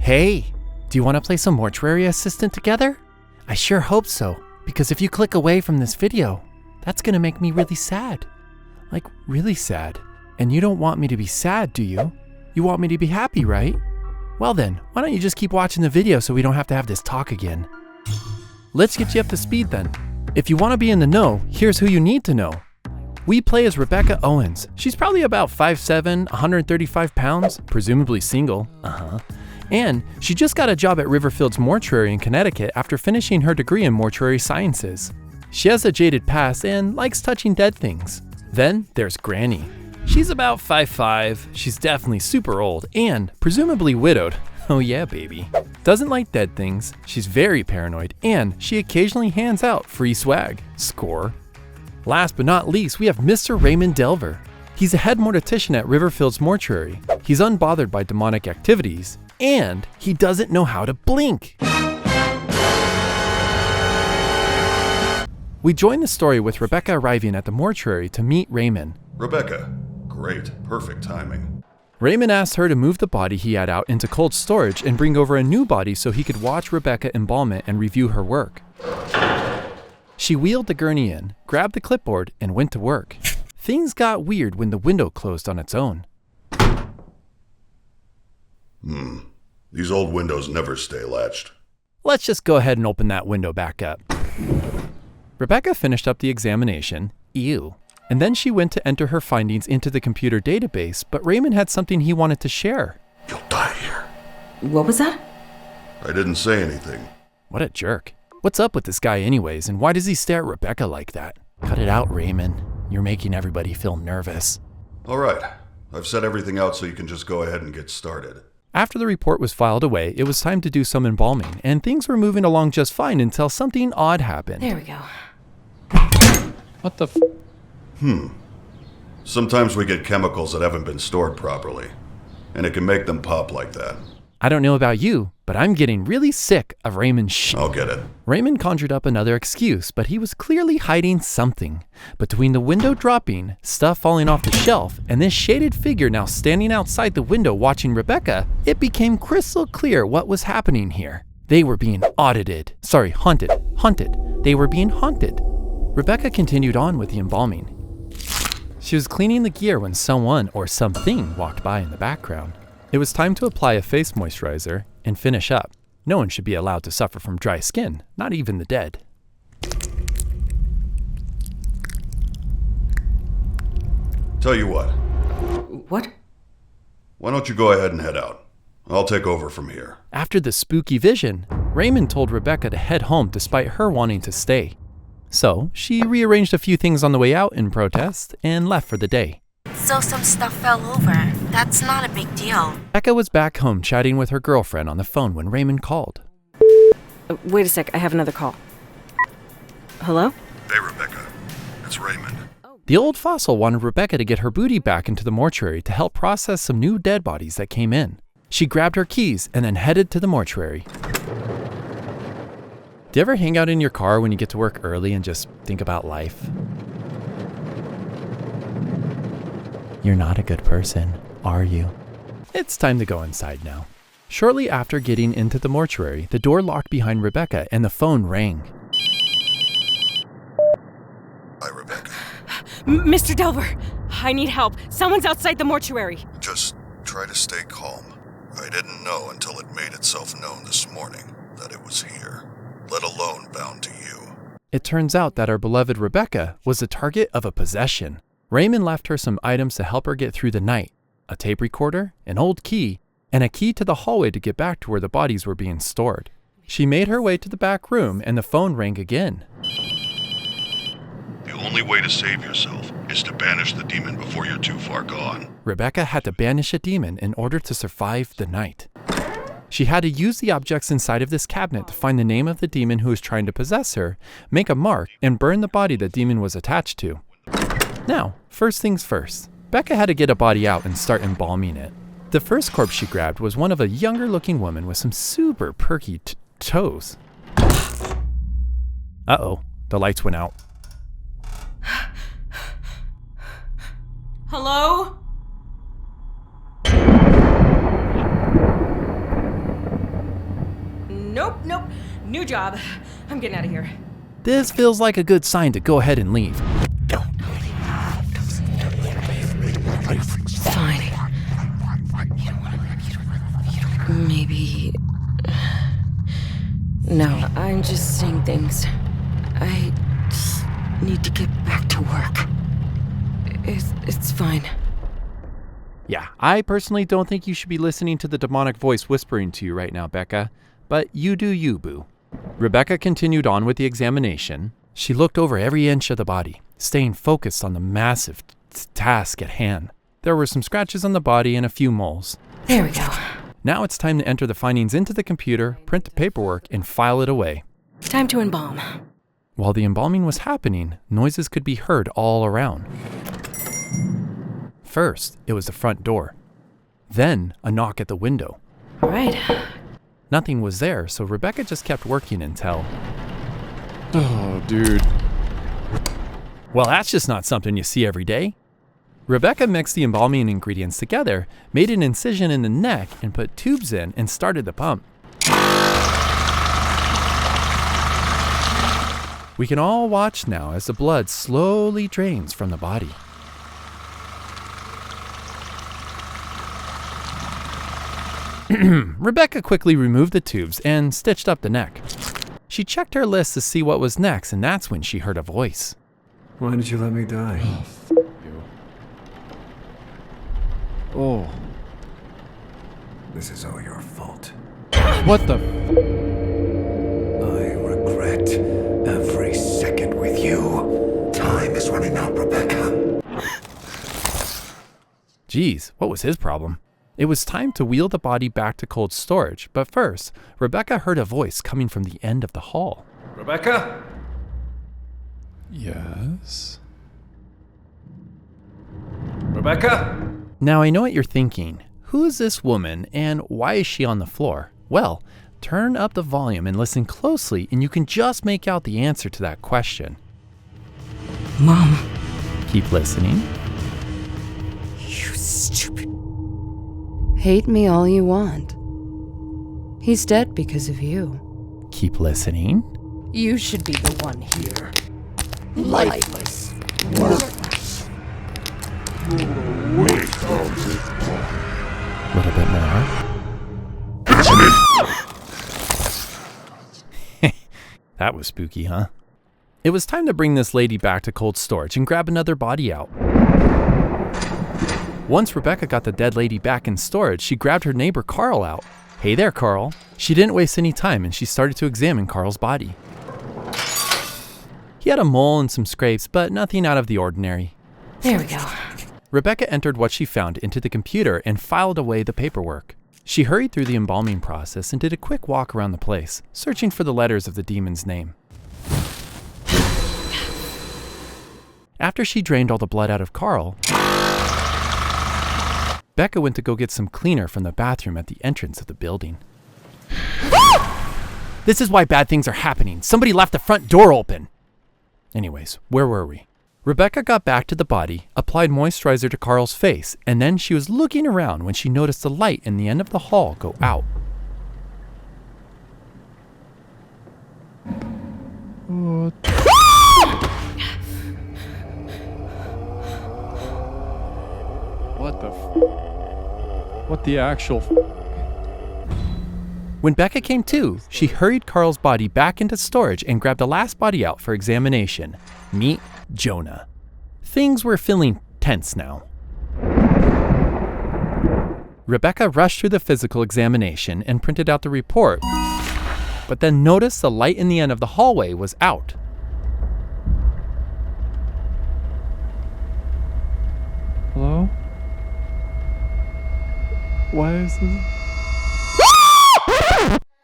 Hey, do you want to play some Mortuary Assistant together? I sure hope so, because if you click away from this video, that's gonna make me really sad. Like, really sad. And you don't want me to be sad, do you? You want me to be happy, right? Well then, why don't you just keep watching the video so we don't have to have this talk again? Let's get you up to speed then. If you want to be in the know, here's who you need to know. We play as Rebecca Owens. She's probably about 5'7", 135 pounds, presumably single. And she just got a job at Riverfield's Mortuary in Connecticut after finishing her degree in mortuary sciences. She has a jaded past and likes touching dead things. Then there's Granny. She's about 5'5", she's definitely super old, and presumably widowed. Oh yeah, baby. Doesn't like dead things, she's very paranoid, and she occasionally hands out free swag. Score. Last but not least, we have Mr. Raymond Delver. He's a head mortician at Riverfield's Mortuary. He's unbothered by demonic activities, and he doesn't know how to blink. We join the story with Rebecca arriving at the mortuary to meet Raymond. Rebecca, great, perfect timing. Raymond asked her to move the body he had out into cold storage and bring over a new body so he could watch Rebecca embalm it and review her work. She wheeled the gurney in, grabbed the clipboard, and went to work. Things got weird when the window closed on its own. These old windows never stay latched. Let's just go ahead and open that window back up. Rebecca finished up the examination, and then she went to enter her findings into the computer database, but Raymond had something he wanted to share. You'll die here. What was that? I didn't say anything. What a jerk. What's up with this guy anyways, and why does he stare at Rebecca like that? Cut it out, Raymond. You're making everybody feel nervous. All right, I've set everything out so you can just go ahead and get started. After the report was filed away, it was time to do some embalming, and things were moving along just fine until something odd happened. There we go. What the Sometimes we get chemicals that haven't been stored properly, and it can make them pop like that. I don't know about you, but I'm getting really sick of Raymond's I'll get it. Raymond conjured up another excuse, but he was clearly hiding something. Between the window dropping, stuff falling off the shelf, and this shaded figure now standing outside the window watching Rebecca, it became crystal clear what was happening here. They were being haunted. They were being haunted. Rebecca continued on with the embalming. She was cleaning the gear when someone or something walked by in the background. It was time to apply a face moisturizer and finish up. No one should be allowed to suffer from dry skin, not even the dead. Tell you what, What? why don't you go ahead and head out? I'll take over from here. After the spooky vision, Raymond told Rebecca to head home despite her wanting to stay. So she rearranged a few things on the way out in protest and left for the day. So some stuff fell over. That's not a big deal. Rebecca was back home chatting with her girlfriend on the phone when Raymond called. Wait a sec, I have another call. Hello? Hey, Rebecca. It's Raymond. The old fossil wanted Rebecca to get her booty back into the mortuary to help process some new dead bodies that came in. She grabbed her keys and then headed to the mortuary. Do you ever hang out in your car when you get to work early and just think about life? You're not a good person, are you? It's time to go inside now. Shortly after getting into the mortuary, the door locked behind Rebecca and the phone rang. Hi, Rebecca. Mr. Delver, I need help. Someone's outside the mortuary. Just try to stay calm. I didn't know until it made itself known this morning that it was here, let alone bound to you. It turns out that our beloved Rebecca was the target of a possession. Raymond left her some items to help her get through the night: a tape recorder, an old key, and a key to the hallway to get back to where the bodies were being stored. She made her way to the back room and the phone rang again. The only way to save yourself is to banish the demon before you're too far gone. Rebecca had to banish a demon in order to survive the night. She had to use the objects inside of this cabinet to find the name of the demon who was trying to possess her, make a mark, and burn the body the demon was attached to. Now, first things first, Becca had to get a body out and start embalming it. The first corpse she grabbed was one of a younger looking woman with some super perky toes. Uh-oh, the lights went out. Hello? Nope. New job. I'm getting out of here. This feels like a good sign to go ahead and leave. Fine. Maybe... No, I'm just saying things. I just need to get back to work. It's fine. Yeah, I personally don't think you should be listening to the demonic voice whispering to you right now, Becca. But you do you, boo. Rebecca continued on with the examination. She looked over every inch of the body, staying focused on the massive task at hand. There were some scratches on the body and a few moles. There we go. Now it's time to enter the findings into the computer, print the paperwork, and file it away. Time to embalm. While the embalming was happening, noises could be heard all around. First, it was the front door. Then, a knock at the window. All right. Nothing was there, so Rebecca just kept working until... Oh, dude. Well, that's just not something you see every day. Rebecca mixed the embalming ingredients together, made an incision in the neck, and put tubes in and started the pump. We can all watch now as the blood slowly drains from the body. Rebecca quickly removed the tubes and stitched up the neck. She checked her list to see what was next, and that's when she heard a voice. Why did you let me die? Oh. This is all your fault. What the I regret every second with you. Time is running out, Rebecca. Geez, what was his problem? It was time to wheel the body back to cold storage, but first, Rebecca heard a voice coming from the end of the hall. Rebecca? Yes? Rebecca? Now I know what you're thinking. Who is this woman and why is she on the floor? Well, turn up the volume and listen closely and you can just make out the answer to that question. Mom. Keep listening. You stupid... Hate me all you want. He's dead because of you. Keep listening. You should be the one here. Lifeless. Worthless. A little bit more. That was spooky, huh? It was time to bring this lady back to cold storage and grab another body out. Once Rebecca got the dead lady back in storage, she grabbed her neighbor Carl out. Hey there, Carl. She didn't waste any time and she started to examine Carl's body. He had a mole and some scrapes, but nothing out of the ordinary. There we go. Rebecca entered what she found into the computer and filed away the paperwork. She hurried through the embalming process and did a quick walk around the place, searching for the letters of the demon's name. After she drained all the blood out of Carl, Becca went to go get some cleaner from the bathroom at the entrance of the building. This is why bad things are happening. Somebody left the front door open. Anyways, where were we? Rebecca got back to the body, applied moisturizer to Carl's face, and then she was looking around when she noticed the light in the end of the hall go out. What the actual When Becca came to, she hurried Carl's body back into storage and grabbed the last body out for examination. Meet Jonah. Things were feeling tense now. Rebecca rushed through the physical examination and printed out the report, but then noticed the light in the end of the hallway was out. Hello? Why is this?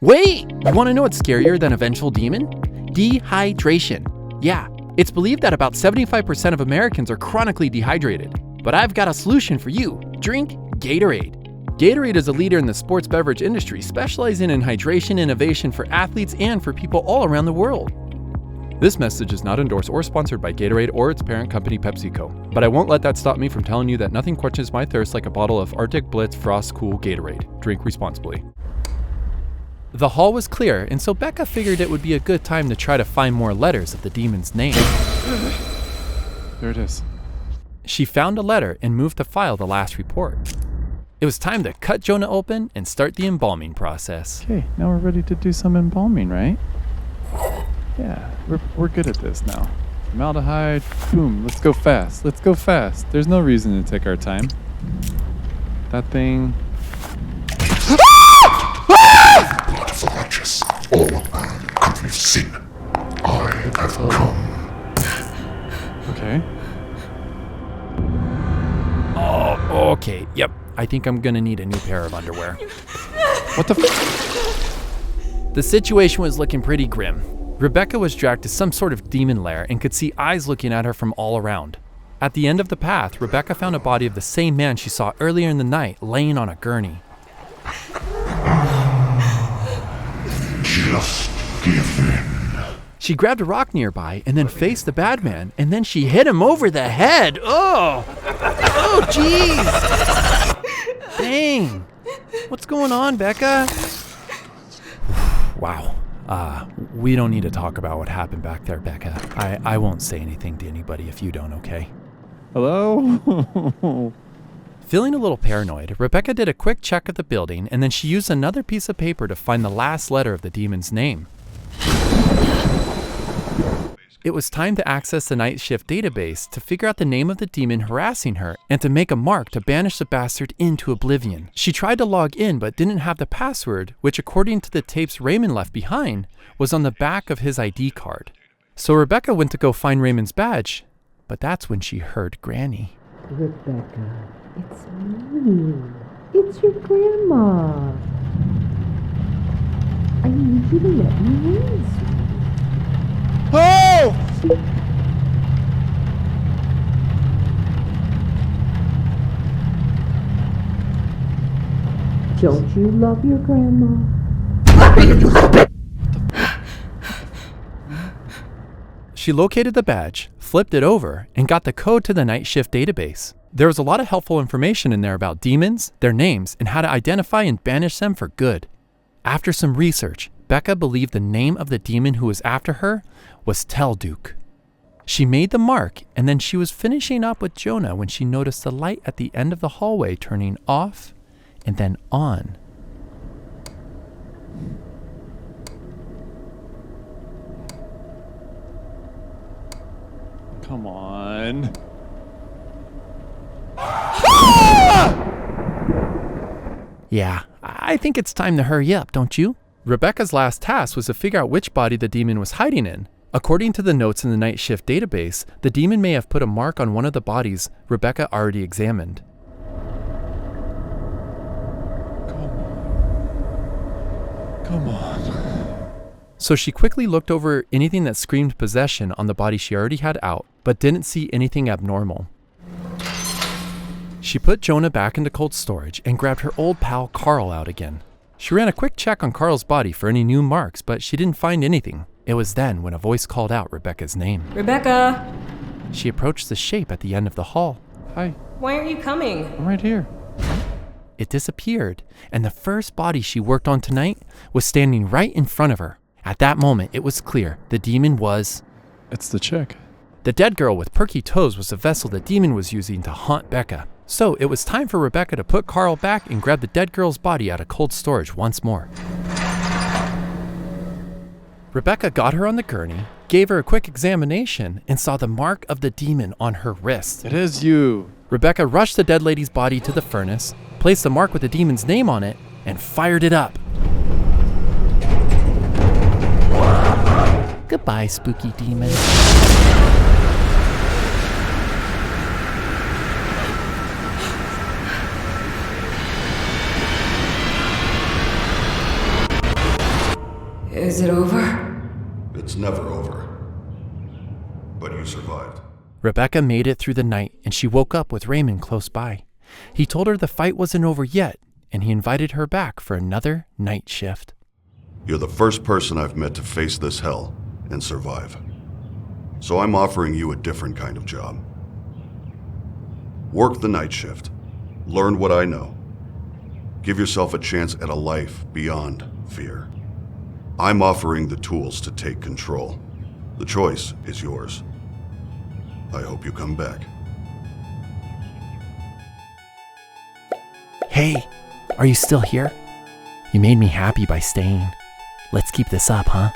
Wait! You want to know what's scarier than a vengeful demon? Dehydration. Yeah, it's believed that about 75% of Americans are chronically dehydrated. But I've got a solution for you. Drink Gatorade. Gatorade is a leader in the sports beverage industry, specializing in hydration innovation for athletes and for people all around the world. This message is not endorsed or sponsored by Gatorade or its parent company PepsiCo, but I won't let that stop me from telling you that nothing quenches my thirst like a bottle of Arctic Blitz Frost Cool Gatorade. Drink responsibly. The hall was clear, and so Becca figured it would be a good time to try to find more letters of the demon's name. There it is. She found a letter and moved to file the last report. It was time to cut Jonah open and start the embalming process. Okay, now we're ready to do some embalming, right? Yeah, we're good at this now. Formaldehyde, boom, let's go fast. Let's go fast. There's no reason to take our time. That thing. Blood of the righteous, all mankind of sin. I have come. Okay. Oh, okay. Yep. I think I'm gonna need a new pair of underwear. What the f? The situation was looking pretty grim. Rebecca was dragged to some sort of demon lair and could see eyes looking at her from all around. At the end of the path, Rebecca found a body of the same man she saw earlier in the night laying on a gurney. Just give in. She grabbed a rock nearby and then faced the bad man, and then she hit him over the head. Oh, jeez. Dang. What's going on, Becca? Wow. We don't need to talk about what happened back there, Becca. I won't say anything to anybody if you don't, okay? Hello? Feeling a little paranoid, Rebecca did a quick check of the building, and then she used another piece of paper to find the last letter of the demon's name. It was time to access the night shift database to figure out the name of the demon harassing her and to make a mark to banish the bastard into oblivion. She tried to log in but didn't have the password, which according to the tapes Raymond left behind, was on the back of his ID card. So Rebecca went to go find Raymond's badge, but that's when she heard Granny. Rebecca, it's me. It's your grandma. I need you to let me in, sweetie. Oh! Don't you love your grandma? She located the badge, flipped it over, and got the code to the night shift database. There was a lot of helpful information in there about demons, their names, and how to identify and banish them for good. After some research, Becca believed the name of the demon who was after her was Telduke. She made the mark, and then she was finishing up with Jonah when she noticed the light at the end of the hallway turning off and then on. Come on. Yeah, I think it's time to hurry up, don't you? Rebecca's last task was to figure out which body the demon was hiding in. According to the notes in the night shift database, the demon may have put a mark on one of the bodies Rebecca already examined. Come on. So she quickly looked over anything that screamed possession on the body she already had out, but didn't see anything abnormal. She put Jonah back into cold storage and grabbed her old pal Carl out again. She ran a quick check on Carl's body for any new marks, but she didn't find anything. It was then when a voice called out Rebecca's name. Rebecca! She approached the shape at the end of the hall. Hi, Why aren't you coming? I'm right here. It disappeared, and the first body she worked on tonight was standing right in front of her. At that moment, it was clear the demon was... It's the chick. The dead girl with perky toes was the vessel the demon was using to haunt Becca. So it was time for Rebecca to put Carl back and grab the dead girl's body out of cold storage once more. Rebecca got her on the gurney, gave her a quick examination, and saw the mark of the demon on her wrist. It is you. Rebecca rushed the dead lady's body to the furnace, placed the mark with the demon's name on it, and fired it up. Goodbye, spooky demon. Is it over? It's never over. But you survived. Rebecca made it through the night, and she woke up with Raymond close by. He told her the fight wasn't over yet, and he invited her back for another night shift. You're the first person I've met to face this hell and survive. So I'm offering you a different kind of job. Work the night shift. Learn what I know. Give yourself a chance at a life beyond fear. I'm offering the tools to take control. The choice is yours. I hope you come back. Hey, are you still here? You made me happy by staying. Let's keep this up, huh?